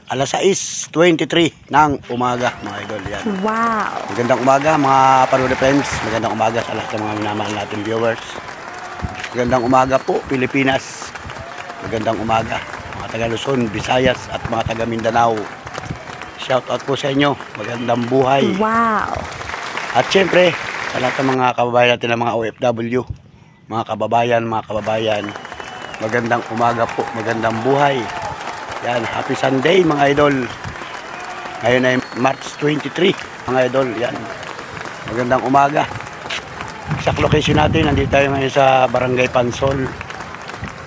alas 6:23 ng umaga mga idol. Yan. Wow! Magandang umaga mga Parody Friends. Magandang umaga sa lahat ng mga minamahal natin viewers. Magandang umaga po Pilipinas. Magandang umaga mga taga Luzon, Visayas at mga taga Mindanao. Shout out po sa inyo. Magandang buhay. Wow! At syempre sa lahat ng mga kababayan natin ng mga OFW, mga kababayan, magandang umaga po, magandang buhay. Yan, happy Sunday mga idol. Ngayon ay March 23 mga idol. Yan, magandang umaga. Sa location natin, nandito tayo ngayon sa Barangay Pansol,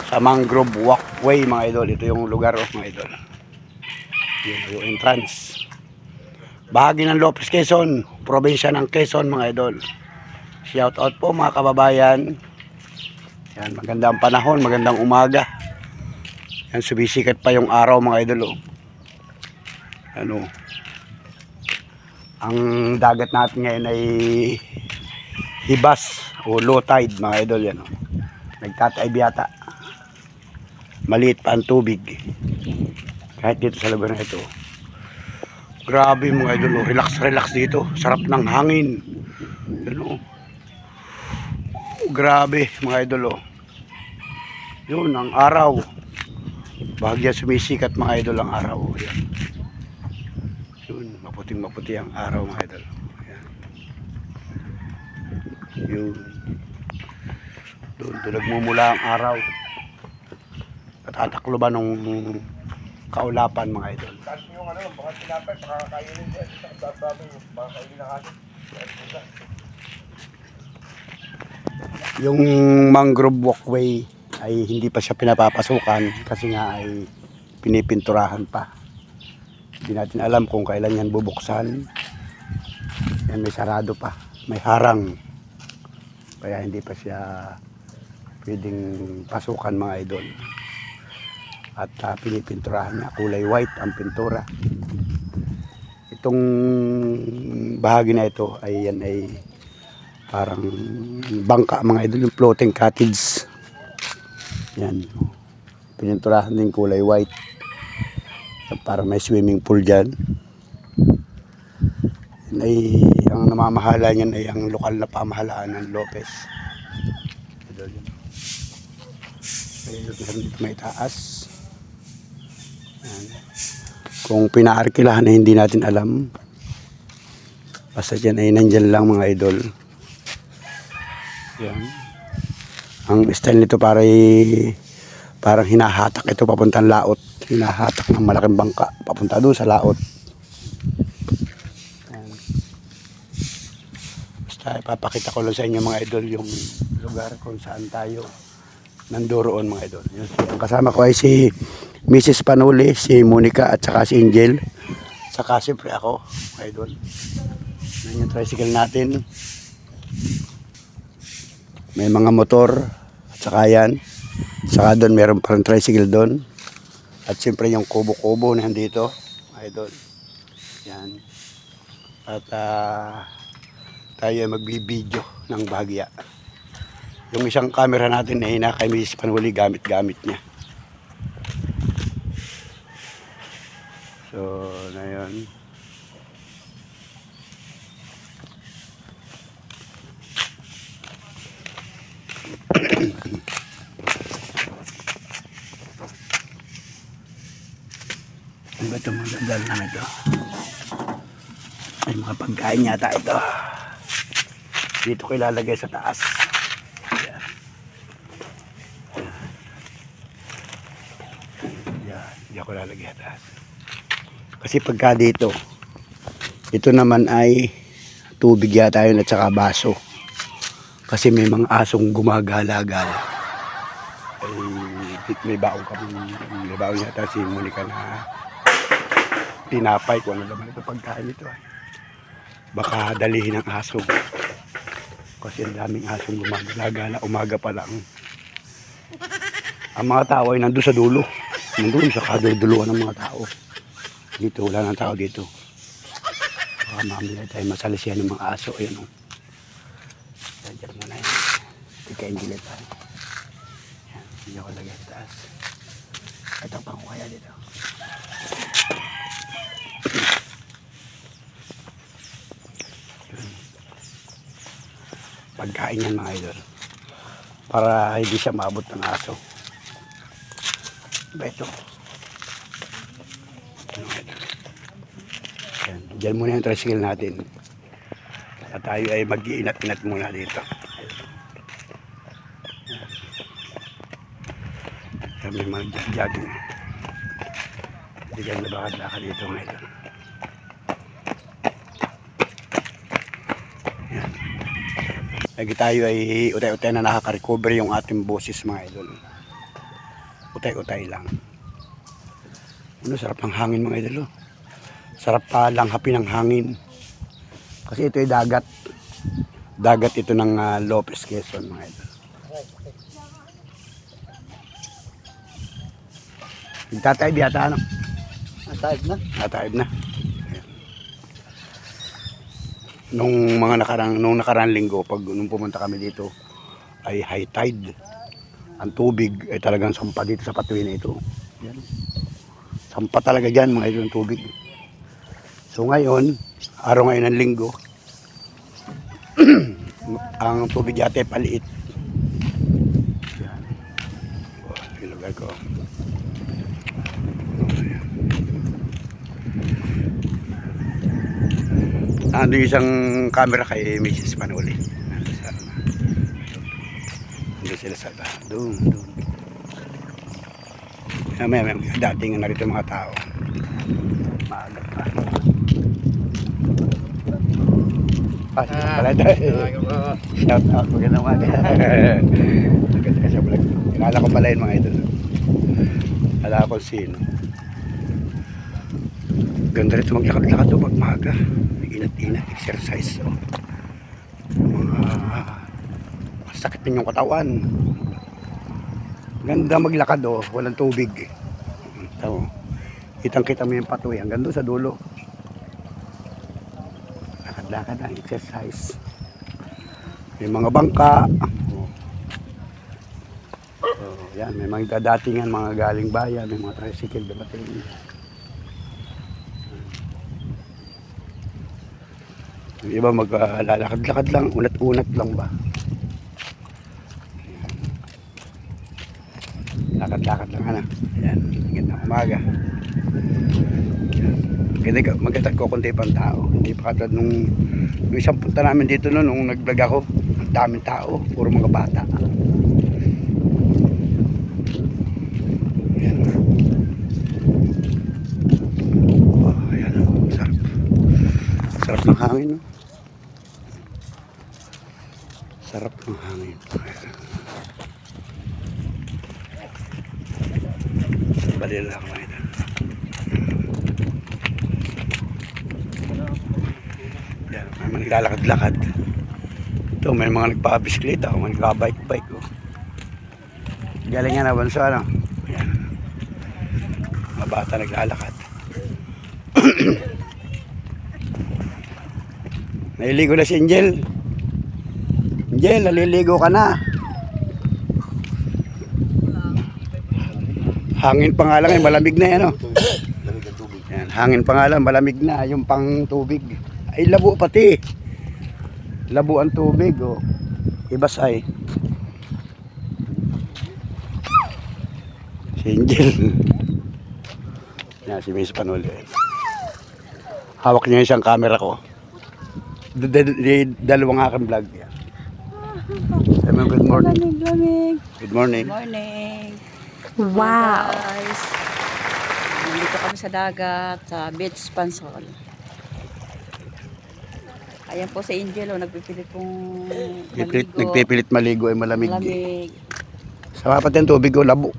sa Mangrove Walkway mga idol. Ito yung lugar mga idol. Yun, yung entrance. Bahagi ng Lopez, Quezon, probinsya ng Quezon mga idol. Shout out po mga kababayan. Yan, magandang panahon, magandang umaga. Yan, sumisikat pa yung araw mga idol. Ano, ang dagat natin ngayon ay hibas o low tide mga idol. Yan, nagtataib yata. Maliit pa ang tubig. Kahit dito sa lugar na ito. Grabe mga idol, relax dito. Sarap ng hangin. Ano, grabe mga idol. Yun, ang araw. Bahagya sumisikat mga idol ang araw. Yan. Yun, maputing-maputi ang araw mga idol. Yan. Yun. Doon nagmumula ang araw. At ataklo ba nung kaulapan mga idol. Yung ano, baka tinapay, baka kainin niya. Baka kainin na kasi. Yung Mangrove Walkway ay hindi pa siya pinapapasukan kasi nga ay pinipinturahan pa. Hindi natin alam kung kailan yan bubuksan. Yan, may sarado pa, may harang, kaya hindi pa siya pwedeng pasukan mga idol. At pinipinturahan niya, kulay white ang pintura. Itong bahagi na ito ay yan ay parang bangka mga idol, yung floating cottage. Yan, pininturahan din kulay white para may swimming pool dyan. Yan ay, ang namamahala niyan ay ang lokal na pamahalaan ng Lopez. Meron dito may taas. Yan. Kung pinaarkilahan na hindi natin alam, basta dyan ay nandyan lang mga idol. Yan. Ang style nito parang hinahatak ito papuntang laot. Hinahatak ng malaking bangka papunta doon sa laot. Ayan. Basta ipapakita ko lang sa inyo mga idol yung lugar kung saan tayo nandoroon mga idol. Ang kasama ko ay si Mrs. Panuli, si Monica at saka si Angel. Saka siyempre ako mga idol. Yan yung tricycle natin. May mga motor at saka yan. Saka doon meron parang tricycle doon. At siyempre yung kubo-kubo na dito, idol. Yan. At tayo ay magbibideo ng bahagya. Yung isang camera natin ay na kay Mrs. Panuli, gamit-gamit niya. So, na yun. Ano ba ito mga dandal na ito? Ay mga pagkain yata ito. Dito ko ilalagay sa taas. Yan. Yan. Diyan ko ilalagay sa taas. Kasi pagka dito, ito naman ay tubig yata yun at saka baso. Kasi may mga asong gumagala-gala. Ay may baong kami. May baong yata si Monica na tinapay kung ano naman ito pagkain ito. Baka dalihin ng aso. Kasi ang daming asong gumagala-gala. Umaga pa lang. Ang mga tao ay nandun sa dulo. Nandun sa kaduduluan ng mga tao. Dito, wala nang tao dito. Baka mamaya tayo masalisihan ng mga aso. Ayan o. Diyan mo na yan. Tikain dilit tayo. Yan. Hindi ako lagay sa taas. Ito pang kaya dito. pagkain yan mga idol. Para hindi siya maabot ng aso. Diba ito? Yan. Diyan muna yung tricycle natin. At tayo ay mag-iinat-inat muna dito. Yan. May mga jogging. Hindi kayo nabakad-lakad dito ngayon. Yan. Lagi tayo ay utay-utay na nakaka-recover yung ating boses mga idol. Utay-utay lang. Ano, sarap ng hangin mga idol. Sarap pa lang hapi ng hangin. Kasi ito ay dagat. Dagat ito ng Lopez, Quezon mga idol. Nagtataib yata ano? Nataib na. Nataib na. Nung nakarang linggo, nung pumunta kami dito, ay high tide. Ang tubig ay talagang sampa dito sa patuwi na ito. Yan. Sampa talaga dyan mga idol ng tubig. So ngayon, araw ngayon ng linggo, ang tubig yate paliit. Yan. Oh, yung lugar ko. Ando yung isang camera kay Mrs. Panuli. Ando sila sa doon. May dating narito mga tao. Maaga pa. Pala dahil. Shout out. Magandang umaga. Maganda ka sa vlog. Kilala ko pala yun mga idol. Kilala ko sino. Ganda rito maglakad-lakad o pagmaga. Inat-inat exercise. Oh. Sakit din yung katawan. Ganda maglakad oh. Walang tubig. Ito. Kitang-kita mo yung patuloy. Hanggang doon sa dulo. Lakad ang exercise. May mga bangka. Yan, may mga dadatingan, mga galing bayan, may mga tricycle dumating. Yung iba maglalakad-lakad lang, unat-unat lang ba. Lakad-lakad lang ano. Yan, gandang umaga. Magkatag ko konti pang tao. Hindi pa katulad nung isang punta namin dito noon nung nag-vlog ako. Ang daming tao, puro mga bata. Ayan. Oh, ayan. Sarap. Sarap ng hangin. No? Sarap ng hangin. Balila ako ngayon. May naglalakad-lakad. Ito, may mga nagpa-bisikleta o may nagpa-bike-bike. Oh. Galing nga na banso, ano? Ayan. Mga bata naglalakad. Naliligo na si Angel. Angel, naliligo ka na. Hangin pa nga lang, eh, malamig na yan, oh. Ayan, hangin pa nga lang, malamig na. Yung pang tubig. Ay labo pati. Labo ang tubig oh. Ibasay. Si Angel. Yan si Miss Panuli. Hawak niya isang camera ko. Dalawang aking vlog yan. Good morning. Good morning. Good morning. Wow. Guys. Nandito kami sa dagat, sa beach Pansol. Ayan po si Angel, nagpipilit pong maligo. Nagpipilit maligo ay malamig. Malamig. Sa mapat yung tubig ko, labo.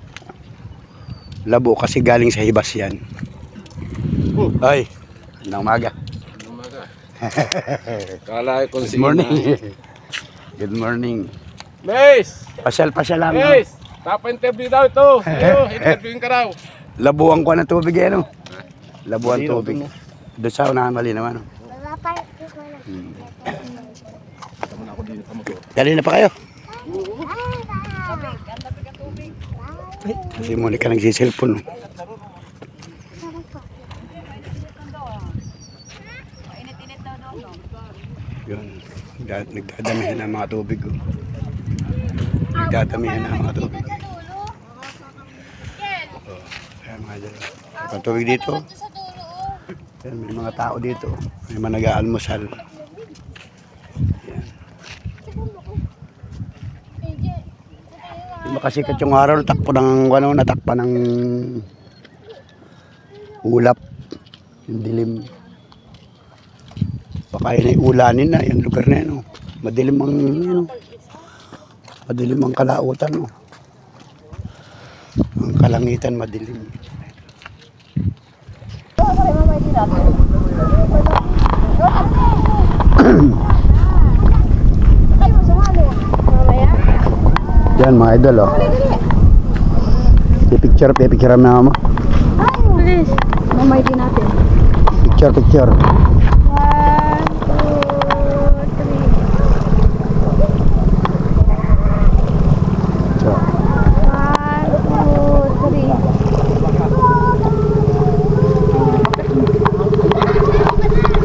Labo kasi galing sa hibas yan. Ay, ng umaga. Kala ko Good morning. Good morning. Mace! Pasyal-pasyal lang. Mace! Tapa-interview daw ito. Interviewin ka raw. Labuan ko ng tubig eh, no? Labuan tubig. Doon sa unahan mali naman. Dali na pa kayo. Si Monica nagsiselfon. Init-init daw Yun. Nagdadamihan ng mga tubig. Oh. Nagdadamihan ng mga tubig. Oh, ayan mga idol. Ang tubig dito. Ayan, may mga tao dito. May mga nag-aalmusal. Ayan. Di makasikat yung araw, natakpan ng ulap. Yung dilim. Baka yun ay ulanin na yung lugar na yun. Oh. Madilim ang kalautan. Oh. Ang kalangitan madilim. Yan mga idol. Oh. Picture na mo. Please. Mamay din natin. Picture. 1, 2,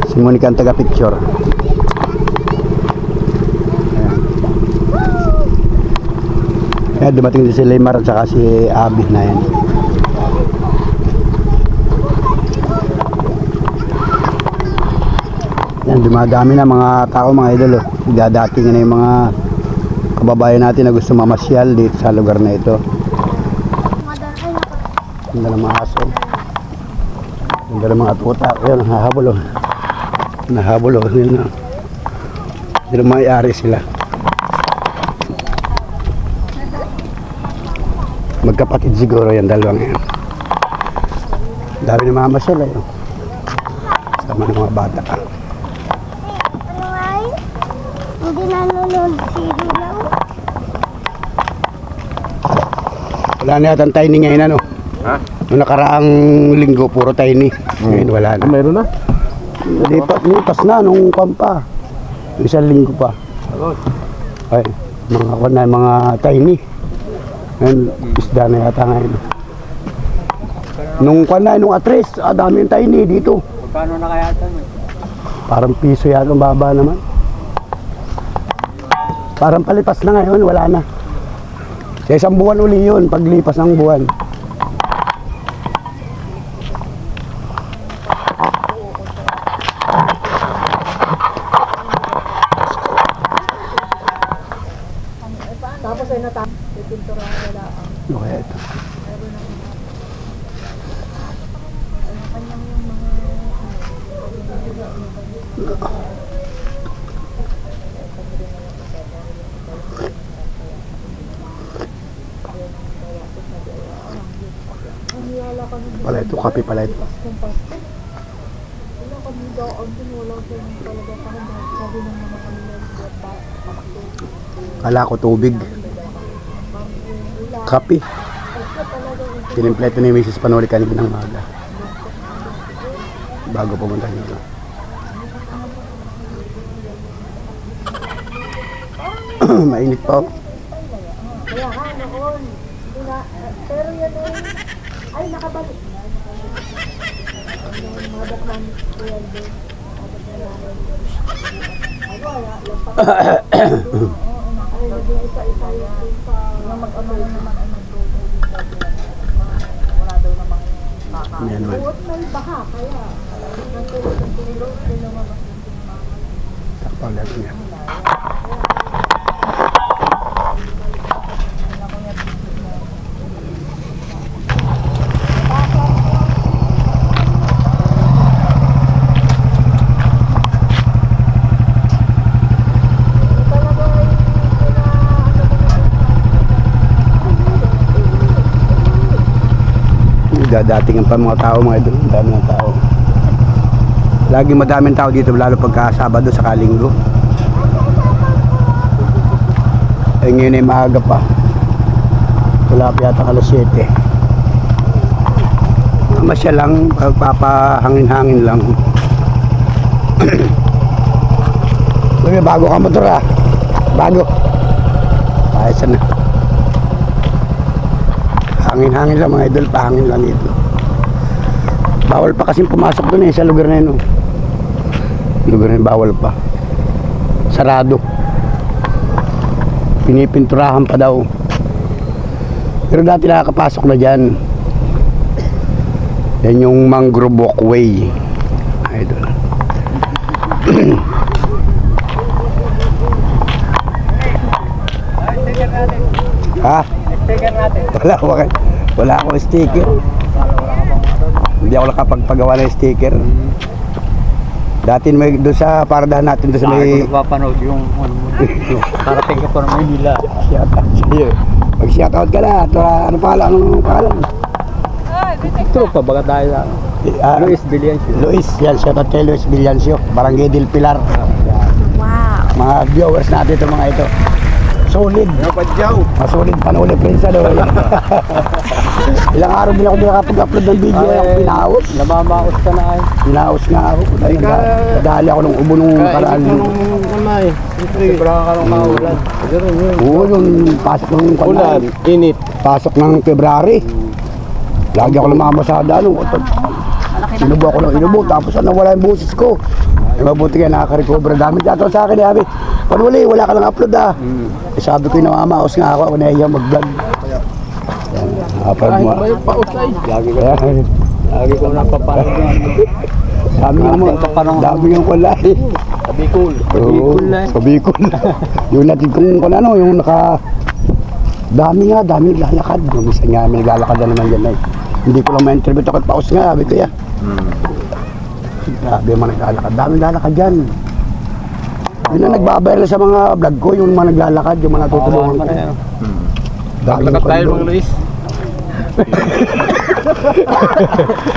3. Si Monica ang taga-picture. Ayan, dumating din si Lemar at saka si Abby na yan. Yan, dumadami na mga tao, mga idol. Oh. Dadating na yung mga kababayan natin na gusto mamasyal dito sa lugar na ito. Ganda ng mga aso. Ganda ng mga tuta. Ayan, nahahabol. Oh. Nahabol. Oh. Yan, oh. Hindi na may-ari sila. Magkapatid siguro yan, dalawang yan. Dami na mamasyal. Eh. Sama ng mga bata. Hindi nanonood si Dulaw. Wala na yata ang tiny ngayon, ano? Ha? Noong nakaraang linggo, puro tiny. Ngayon wala na. Mayroon na? Lipas na nung pampa. Isang linggo pa. Ay, mga tiny. Ngayon, isda na yata ngayon. Nung atres, dami yung tiny dito. Magkano na kaya ito? Parang piso yata ang baba naman. Parang palipas na ngayon, wala na. Sa isang buwan uli yun, paglipas ng buwan. Tapos ay pipinturahan nila ang Ano kaya ito? Pala ito, kape pala ito. Kala ko tubig. Kape. Tinimpleto ni Mrs. Panoli kanina ng maga. Bago pumunta dito. Mainit pa. Kaya nga noon. Pero yan ay nakabalik na. Yung mga bakman kuya doon. Ay, nag-isa-isa yung sa mag-ano naman ay wala daw namang Yan naman. may baha kaya nagtulog din naman Takpang natin yan. Dadatingan pa mga tao, mga idol. Dami ng tao. Lagi madaming tao dito, lalo pagka Sabado sa Linggo. Eh ngayon ay maaga pa. Wala pa yata alas 7. Masya lang, pagpapahangin-hangin lang. Uy, bago ka motor ah. Bago. Ayos na. Hangin-hangin lang mga idol, pahangin lang dito. Bawal pa kasing pumasok doon sa lugar na yun. Lugar na bawal pa. Sarado. Pinipinturahan pa daw. Pero dati nakakapasok na dyan. Yan yung mangrove walkway. Idol. Ha? Wala akong sticker. Hindi ako nakapagpagawa ng sticker. Dati may doon sa paradahan natin doon sa may Papanood yung karating ka pa ng Maynila. shoutout sa'yo. Mag-shoutout ka na. Ano pangalan? Anong pangalan? Ito pa baga tayo sa Luis Villancio. Luis. Yan, shoutout kay Luis Villancio. Barangay del Pilar. Wow. Mga viewers natin ito mga ito. Solid. Solid panuli prinsa daw. Ilang araw din ako nakapag-upload ng video. Ako pinaos. Namamaos ka na ay. Pinaos nga ako. Nadali ako ng ubo nung karaan. Kamay. Siyempre ka nung maulan. Oo, yung pasok ng Ulan, init. pasok ng February. Lagi ako namamasa ano. Inubo ako ng inubo. Tapos nawala yung boses ko. Mabuti kaya nakaka-recover. Dami tato sa akin. Sabi, panuli, wala ka lang upload ah. Sabi ko yung namamaos nga ako nahiya mag-vlog. Kahit ba yung pausay? Lagi ko napapanood yan. Dami nga mo. Dami nga wala eh. Sabikul. Sabikul na eh. Sabikul. Yung natin kung ano, yung naka... Dami naglalakad. Minsan nga may naglalakad na naman yan eh. Hindi ko lang ma-interview ako at paus nga. Sabi ko yan. Grabe mga naglalakad. Dami naglalakad dyan. Yun na nagbabayar sa mga vlog ko. Yung mga naglalakad, yung mga natutulungan ko. Lakat tayo mga Luis.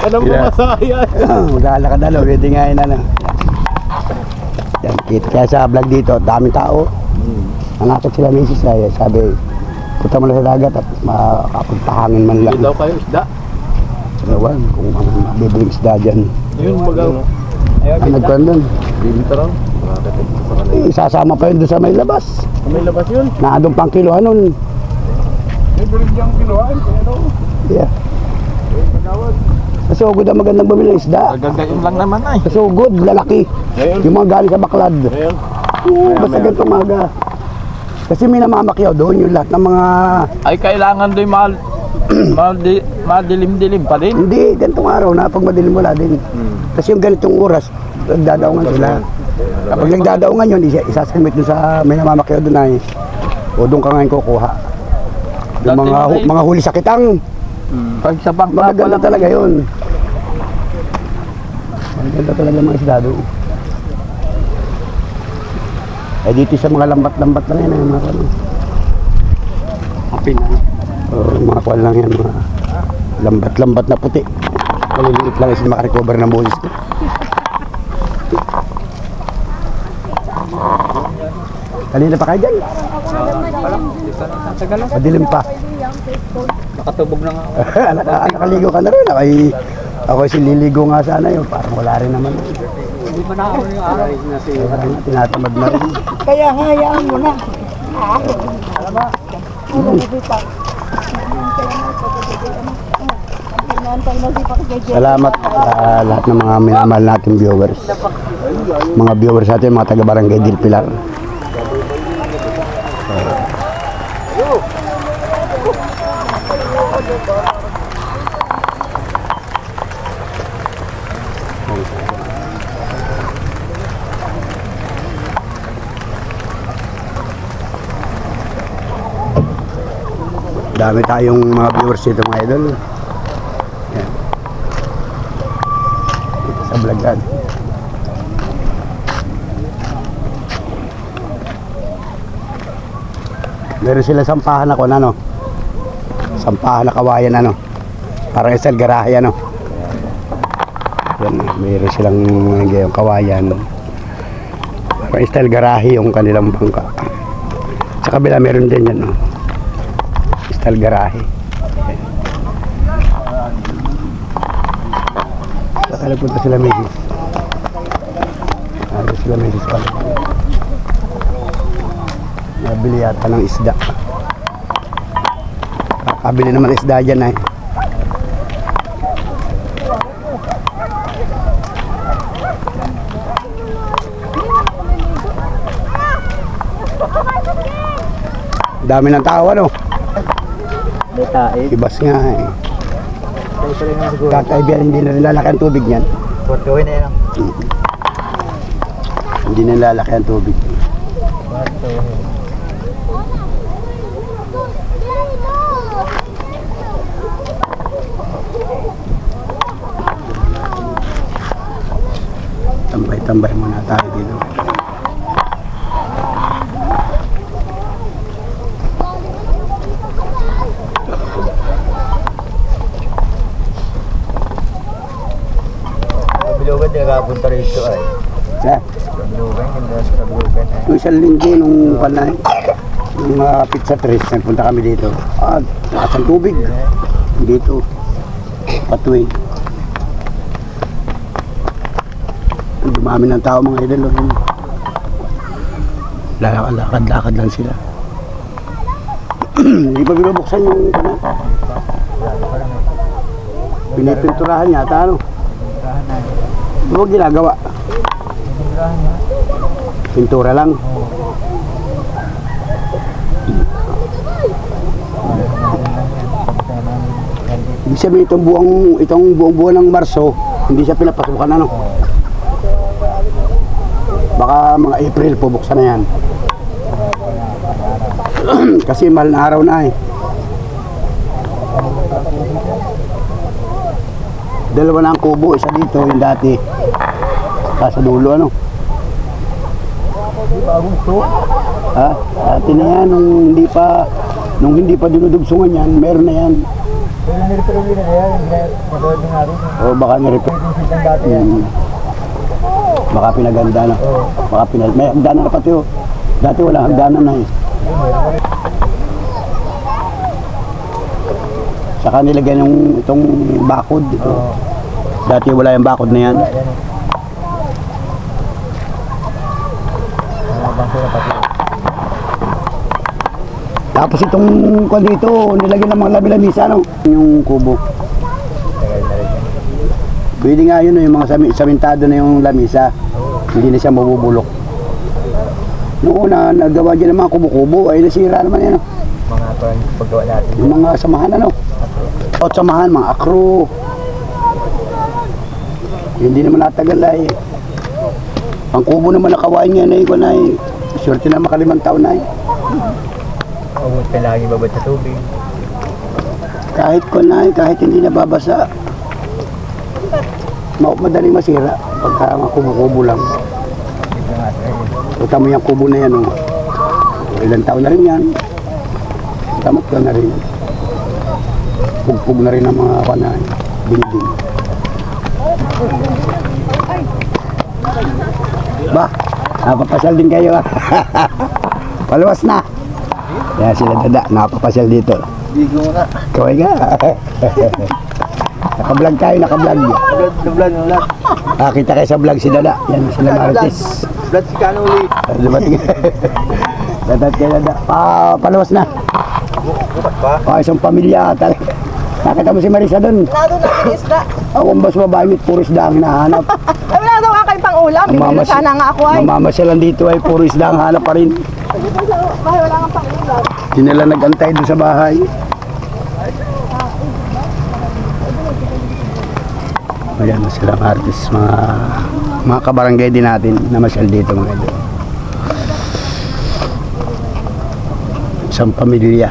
Anong masaya? Maglalakad na, pwede nga yun ano. Yan, kaya sa vlog dito, daming tao. Nanakot sila misis ay sabi, punta mo lang sa dagat at makakapagpahangin man lang. Hindi daw kayo isda. Ewan, kung ano mabibiling isda dyan. Yun magaw. Ang nagkuhan doon. Bibita lang. Isasama pa yun doon sa may labas. May labas yun. Naadong pang kilohan nun. May bilig diyang kiloan. Yeah. Kasugod ang magandang bumili ng isda. Gagayon lang naman ay. Kasugod, lalaki. Yung mga galing sa baklad. Ayun. Oo, basta ganito umaga. Kasi may namamakyaw doon yung lahat ng mga... Ay kailangan do'y madilim-dilim pa din. Hindi, ganitong araw na pag madilim wala din. Kasi yung ganitong oras, nagdadaungan sila. Kapag nagdadaungan yun, isasamit doon sa may namamakyaw doon ay o doon ka ngayon kukuha. Yung mga huli sa kitang. Pag sa bangka Magaganda talaga yun. Magaganda talaga mga isda doon. Eh dito sa mga lambat-lambat lang yan, mga ano. Apin na. Mga kuwan lang yan, mga lambat-lambat na puti. Maliliit lang kasi makarecover ng boses ko. Kanina pa kayo dyan? Madilim pa. Nakatubog na nga ako. Nakaligo ka na rin. Ako sililigo nga sana yun. Parang wala rin naman. Hindi ba na ako yung araw? Parang tinatamad na rin. Kaya hayaan mo na. Alam ba? Salamat sa lahat ng mga minamahal nating viewers. Mga viewers natin, mga taga-barangay del Pilar. Dami tayong mga viewers dito mga idol. Yan. Dito sa vlogan. Meron sila sampahan ako na no. Sampahan na kawayan ano. Parang isang garahe ano. Yan, meron silang yung kawayan. Parang style garahe yung kanilang bangka. Sa kabila meron din yan no. Style garahe. Saka nagpunta sila misis. Sila misis pala. Nabili yata ng isda. Kakabili naman isda dyan eh. Dami ng tao, ano? Detail. Ibas nga eh. Tayo pa rin naman siguro. Kakaibigan, hindi na rin lalaki ang tubig niyan. Gawin na yan. Hindi na lalaki ang tubig. Tambay-tambay muna tayo dito. Bilugan, di nakapunta rito ay. Sa, Bilugan, hindi na sa bilugan ay. yung isang linggo nung panay, nung pizza tres, nagpunta kami dito. Taas ang tubig. Dito. Patway. Dumami ng tao mga idol. Lakad-lakad lang sila. Hindi pa binubuksan yung pinipinturahan yata, ano? Ano ba ginagawa? Pintura lang. Ibig sabihin itong buong buwan ng Marso, hindi siya pinapasukan, ano? Baka mga April po buksan na yan. Kasi mahal na araw na eh. Dalawa na ang kubo, isa dito, yung dati. Sa dulo, ano? Ha? Dati na yan, nung hindi pa dinudugsungan yan, meron na yan. Pero nirepero na yan, nagawad ng araw. O baka nirepair. Baka pinaganda na. Baka may hagdanan na pati, oh. Dati wala hagdanan na eh. Saka nilagyan itong bakod dito. Dati wala yung bakod na yan. Tapos itong kwan dito, nilagyan ng mga labi-lamisa, no? Yung kubo. Pwede nga yun, yung mga samintado na yung lamisa. Hindi na siya mabubulok. Noong una, nagawa dyan ng mga kubo-kubo, ay nasira naman yan, no? Mga paggawa natin. Yung mga samahan, ano? O samahan, mga akro. Hindi naman natagal ay. Ang kubo naman nakawain nga na yun ay. Swerte na makalimang taon na eh. Umot ka lagi babad sa tubig. Kahit kahit hindi nababasa, madaling masira pagka mga kubo-kubo lang. Punta mo yung kubo na yan, oh. Ilang taon na rin yan. Tamot ka na rin. Pugpug na rin ang mga kanay. Dingding. Ba, napapasal din kayo, ah. Paluwas na. Kaya sila dada, napapasyal dito. Bigo nga. Kaway nga. Naka-vlog tayo, naka-vlog. Vlog. Kita kayo sa vlog si dada. Yan, sila Marites. Vlog si Kanuli. Dadat kayo dada. Paluwas na. Bukas pa? Isang pamilya. Nakita mo si Marisa doon. Lado na yung isda. Ang bas babae, puro isda ang hinahanap. Ay, wala daw nga kayo pang ulam. Bibili sana nga ako ay. Mamamasyalan dito ay puro isda ang hanap pa rin. Bahay wala nga pang ulam. Hindi nila nag-antay doon sa bahay. Ayan na sila artist, mga kabarangay din natin na masyal dito mga ito. Isang pamilya.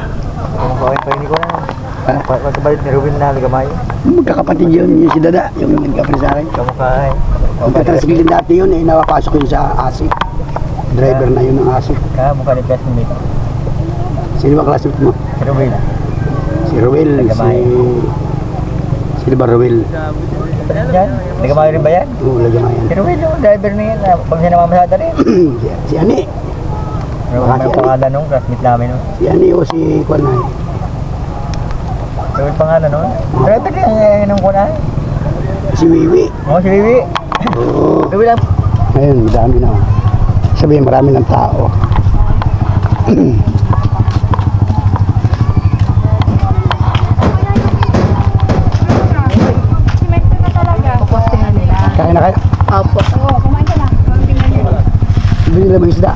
Kain ko na. Ha? Magkabalit ni Ruben na ligamay. Magkakapatid yun, yung si Dada, yung nagkapit sa akin. Kamukhain. Ang katrasigilin dati yun, eh, nawapasok yun sa ASIC. Driver na yun ng ASIC. Kamukha ni classmate. Sino ba classmate mo? Si Ruben. Si Ruel, Sino ba Ruel? Yan, ligamay rin ba yan? Oo, lagyan nga yan. Si Ruben yung driver na yan. Pag sinamamasada rin. Si Ani. May pangalan nung classmate namin. Si Ani o si Kwanay. Ruben pangalan nun. Pero ito kaya nung kunay. Si Wiwi. Oo, si Bibi. Oo. Ruben lang. Ayun, dami na. Sabihin, marami ng tao. Kain na kayo? Opo. Oo, kumain ka na. Bili lang ng isda.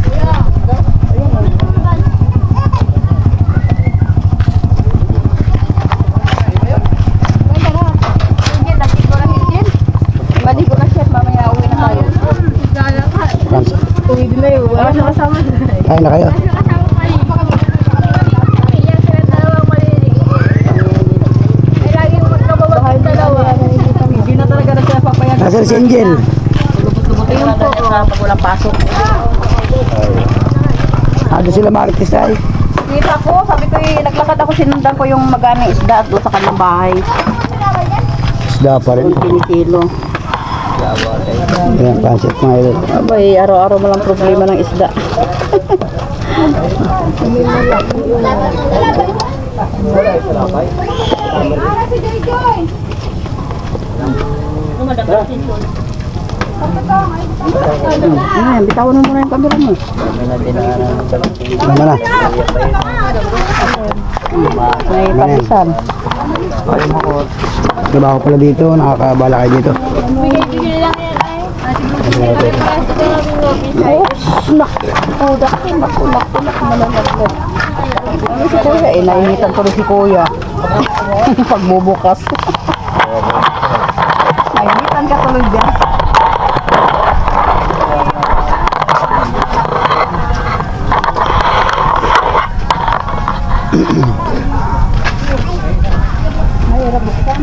pwede na yun. Wala siya kasama na. Kain na kayo. Hindi na talaga na siya papayagan. Nasaan si Angel? Ayun po, pag walang pasok. Ano sila Marites ay? Kita ko, sabi ko naglakad ako, sinundan ko yung magana isda doon sa kanilang bahay. Isda pa rin. Doon kinikilo. Ayan, pansit mga idol. Abay, araw-araw mo lang problema ng isda. Ayan, bitawan mo muna yung camera mo. Ano na? May parisan. Trabaho pala dito, nakakabala kayo dito. Ano si Kuya? Nainitan ko rin si Kuya. Pagbubukas. Nainitan ka tuloy dyan. Mahirap buksan.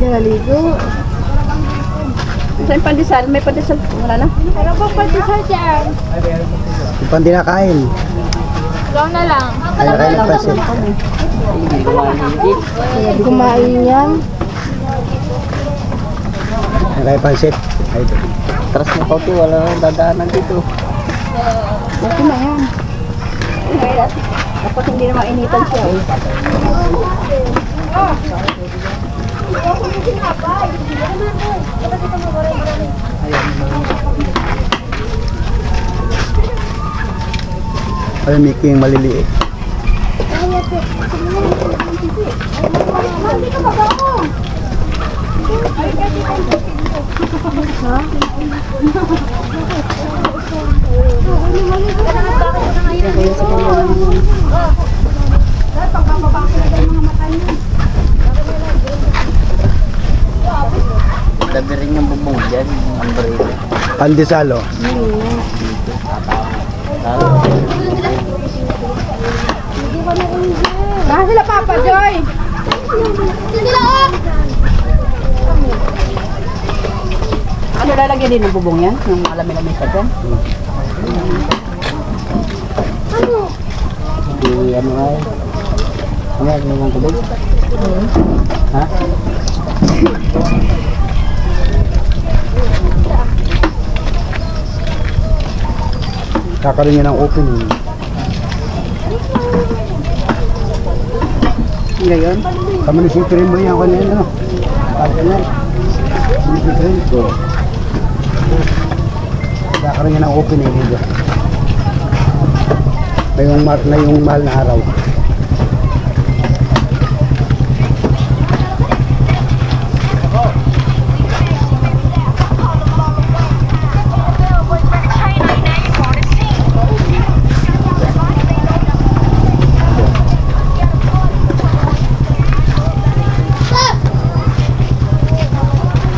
Naligo. Saan pandesal? May pandesal? Wala na? Ano ba pandesal dyan? Yung pang dinakain. Ikaw na lang. Ay, nakain ng pansit. Kumain yan. Nakain pansit. Ay, ito. Tras mo kauti, wala nang dadaanan dito. Okay na yan. Dapat hindi na mainitan siya eh. Ay, Mickey yung maliliit. Sabi rin yung bubong dyan, yung umbrella. Pandesalo. Saan sila Papa Joy? Ano lalagyan din ng bubong yan? Yung mga lamin-lamin sa dyan? Di ano ay? Ano ay? Ano ang tubig? Ha? Kakaroon niya ng opening. Ngayon? Kami ni Siprin mo yan kanina, ano? Pagka na. Siprin ko. Kakaroon niya ng opening dito. Na yung mahal na araw.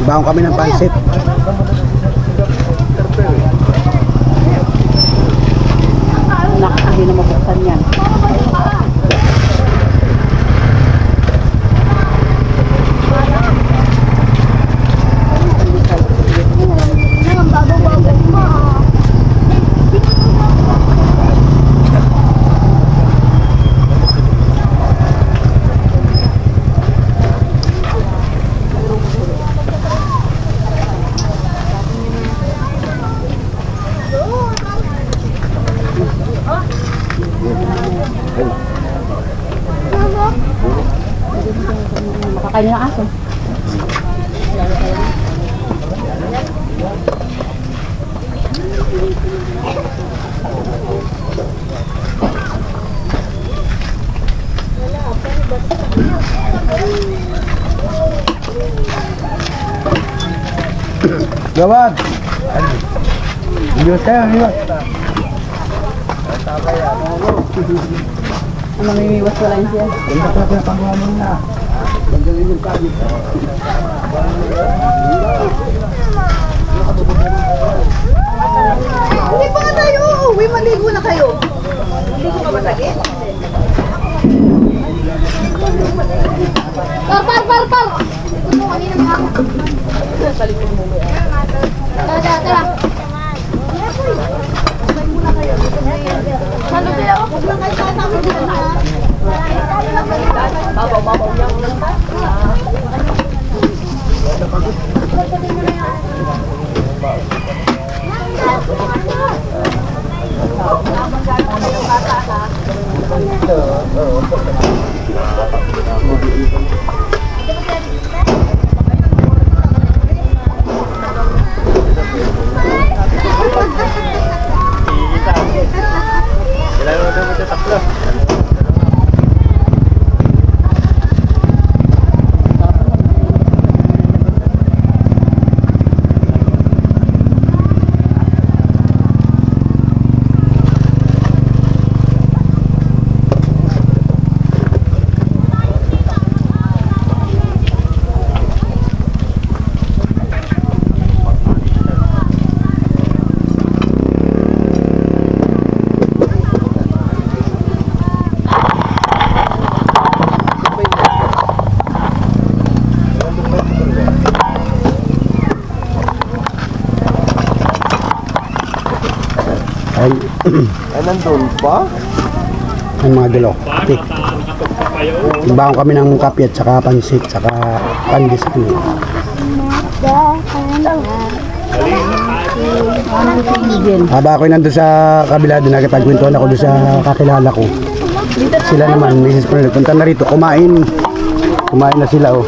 Baon kami ng pansit. Hindi na mabuksan yan. Makakain ng aso. Gawad! Diyos tayo, Diyos. Ano may iwas wala siya? Hindi ka pala panggawa mo na. Pagdalin yung kabit. Uy, maligo na kayo. Maligo ka ba lagi? Par! Tara. Ano sila? Huwag lang kayo tatawag dito na. Babaw niya. Ay, nandun pa? ang mga dalaw. Okay. Nagbaon kami ng kape at saka pansit, saka pandis kami. Haba ako nandun sa kabila, doon nakipagkwentuhan ako doon sa kakilala ko. Sila naman, misis ko na nagpunta na rito, kumain na sila oh.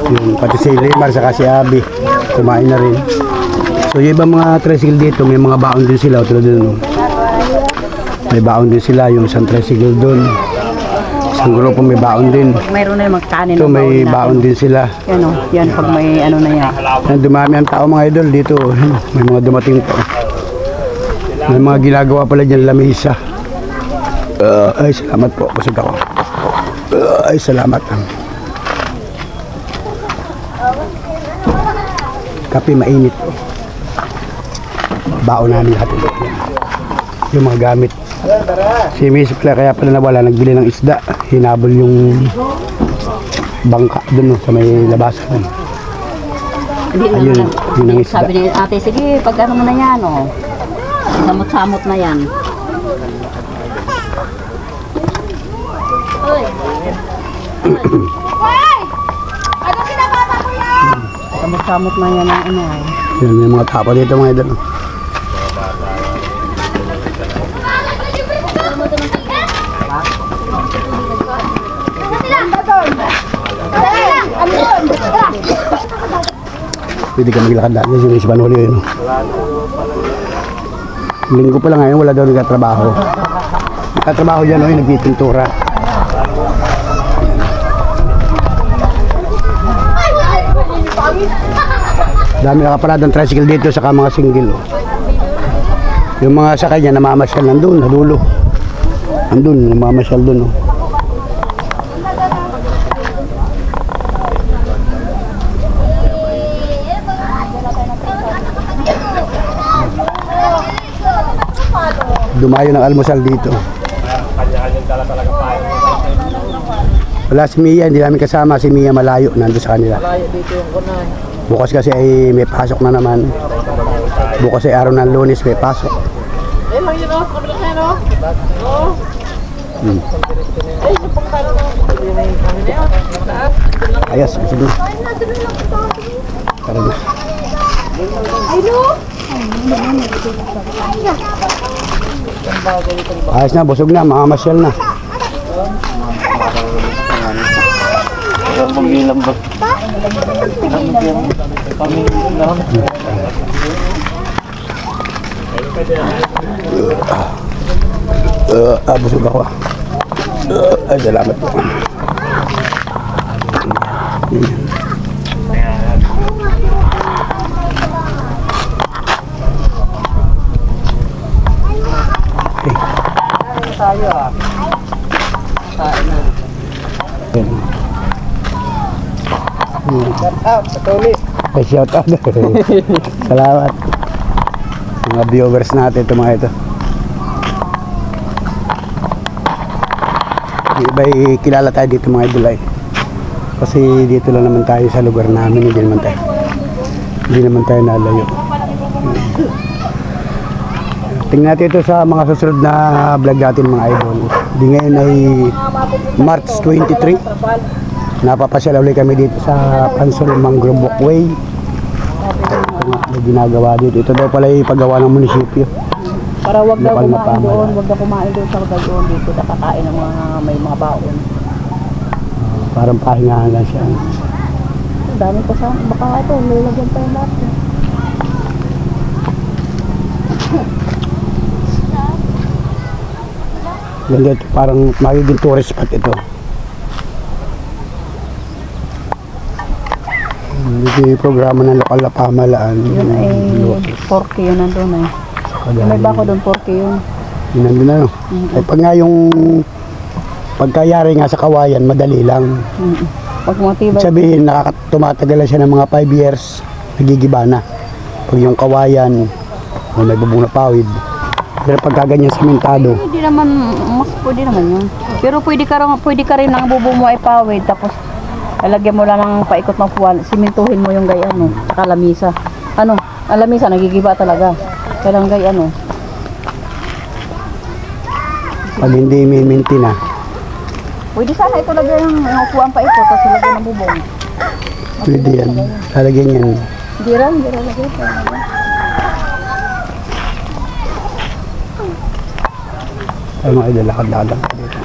Yung, pati si Limar saka si Abi, kumain na rin. So yung ibang mga tricycle dito, may mga baon din sila, tulad doon. May baon din sila, yung isang tricycle doon. Isang grupo may baon din. Mayroon na yung magkanin. Ito may baon din sila. Yan o, yan pag may ano na yan. Yan, dumami ang tao mga idol dito. May mga dumating pa. May mga ginagawa pala dyan, lamisa. Ay, salamat po. Busog ako. Ay, salamat. Kape mainit po. Baon namin lahat ito. Yung mga gamit. Si Miss pala kaya pala nawala, nagbili ng isda. Hinabol yung bangka dun sa may labasan. Ayun, yun ang isda. Sabi ni ate, sige, pag ano mo na yan o. Samot-samot na yan. Ano kinabata ko yan? Samot-samot na yan ang ano. Yan, may mga tapa dito mga idol. Pwede ka maglakad dati sa Miss Manolio yun. Linggo pa lang ngayon, wala daw nagkatrabaho. Nagkatrabaho dyan, yung nagpipintura. Dami nakaparadang tricycle dito saka mga single. Yung mga sakay niya namamasyal nandun, nadulo. Nandun, namamasyal dun. Dumayo ng almusal dito. Wala si Mia, hindi namin kasama. Si Mia malayo, nandun sa kanila. Bukas kasi ay may pasok na naman. Bukas ay araw ng Lunes may pasok. Ayos, sige. Tara na. Ayos na, busog na, makamasyal na. Busog ako. Ay, salamat po. Tayo ah. Kain na. Shout out, patuloy. Ay, shout out. Salamat. Mga viewers natin ito mga ito. Iba'y kilala tayo dito mga idol ay. Kasi dito lang naman tayo sa lugar namin, hindi naman tayo nalayo. Tingnan natin ito sa mga susunod na vlog natin mga idol. Di ngayon ay March 23. Napapasyal ulit kami dito sa Pansol Mangrove Walkway. Ito nga, may ginagawa dito. Ito daw pala yung paggawa ng munisipyo. Para wag daw Lokal na kumain doon, pamahalaan. wag daw kumain doon sa doon dito, nakakain ng mga may mga baon. Parang pahingahan lang siya. Ang dami pa sa, baka ito, nilagyan pa yung lahat. Ganda ito, parang magiging tourist spot ito. Ito yung programa ng lokal na pamahalaan. Yun ay 4K yun nandun eh. May bako doon 4K yun. Yun nandun na no. Ay pag nga yung pagkayari nga sa Kawayan, madali lang. Pag matibay. Ibig sabihin, tumatagal na siya ng mga 5 years, nagigiba na. Pag yung Kawayan, may bubong na pawid. Pero pagka ganyan sementado, Hindi naman, mas pwede naman yun. Pero pwede ka rin ang bubong mo ay pawid, tapos lalagyan mo lang ng paikot ng puwan, simintuhin mo yung gayano, saka lamisa. Ano, ang lamisa, nagigiba talaga. Kaya lang gayano. pag hindi miminti na, Pwede sana ito lagyan ng puwan pa ito, tapos lagyan ng bubong. pwede yan. Lalagyan yan. Hindi rin lagyan ito. Ay mga idol, lakad-lakad lang dito.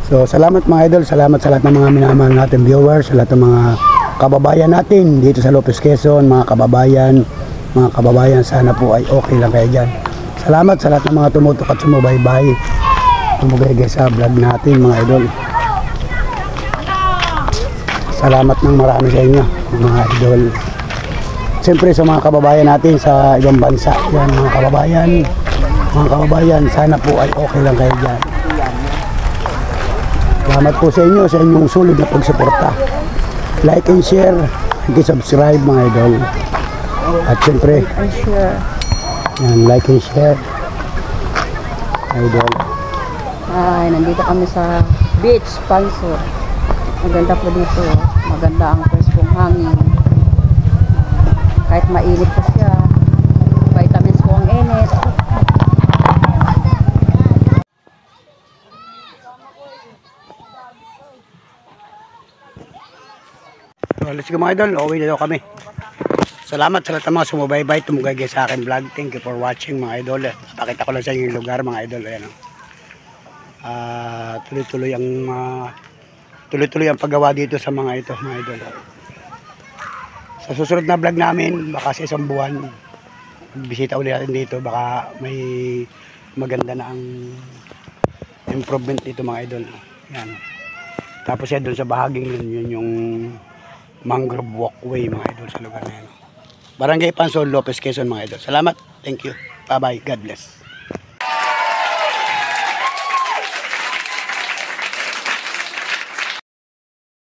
So salamat mga idol, salamat sa lahat ng mga minamahal natin viewers, sa lahat ng mga kababayan natin dito sa Lopez Quezon, mga kababayan, sana po ay okay lang kayo dyan. Salamat sa lahat ng mga tumutok at sumubaybay, tumugay sa vlog natin mga idol. Salamat ng marami sa inyo mga idol. Siyempre sa mga kababayan natin sa ibang bansa, yan mga kababayan, sana po ay okay lang kayo dyan. Salamat po sa inyo, sa inyong sulit na pagsuporta. Like and share, and subscribe mga idol. At siyempre, I'm sure. yan, like and share. Idol. Ay, nandito kami sa beach, Pansol. Maganda po dito. Maganda ang preskong hangin. Kahit mainit po siya, vitamins po ang init. So, let's go mga idol, uuwi na daw kami. Salamat sa lahat ng mga sumubaybay, tumugay sa akin vlog. Thank you for watching mga idol. Pakita ko lang sa inyo yung lugar mga idol. Ayan, tuloy-tuloy ang paggawa dito sa mga ito mga idol. Sa susunod na vlog namin, baka sa isang buwan, magbisita ulit natin dito, baka may maganda na ang improvement dito mga idol. Yan. Tapos yan doon sa bahaging yun yung Mangrove Walkway mga idol sa lugar na yan. Barangay Pansol, Lopez Quezon mga idol. Salamat. Thank you. Bye-bye. God bless.